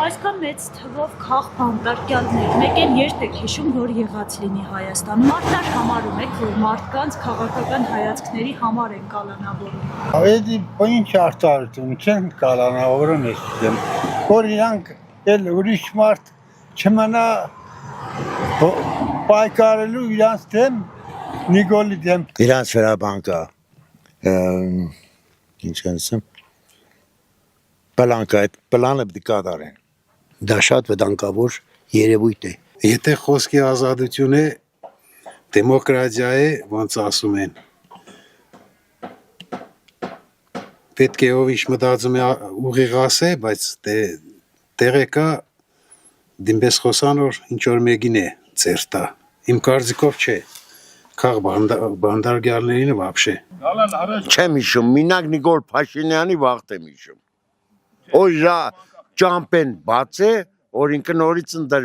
Այսքան մեծ թվով քաղ բանտարկյալներ, մեկ էլ երբ եք հիշում, որ եղած լինի Հայաստանում, մարդար համարում եք, որ մարդկանց քաղաքական հայացքների համար են կալանավորում։ Ավելի ինչ արտարություն չեն կալանավորում ես դեմ, որ իրանք էլ ուրիշ մարդ չմնա պայքարելու իրանց դեմ, Նիկոլի դեմ։ Իրանց վերաբանկա, ինչ անցեմ, պլանկա, այդ պլանը պիտի կատարեն։ Դա շատ վտանգավոր երևույթ է։ Եթե խոսքի ազատություն է, դեմոկրատիա է, ոնց ասում են։ Պետք է ով ինչ մտածում է ուղիղ ասե, բայց տեղը կա դիմպես խոսան, որ ինչ որ մեկին է ծեր տա։ Իմ կարծիքով չէ։ Քաղ բանդարգյալներին вообще։ Չեմ հիշում, մինակ Նիկոլ Փաշինյանի վաղտ եմ հիշում։ Օժա ճամպեն բաց է, որ ինքը նորից ընդեր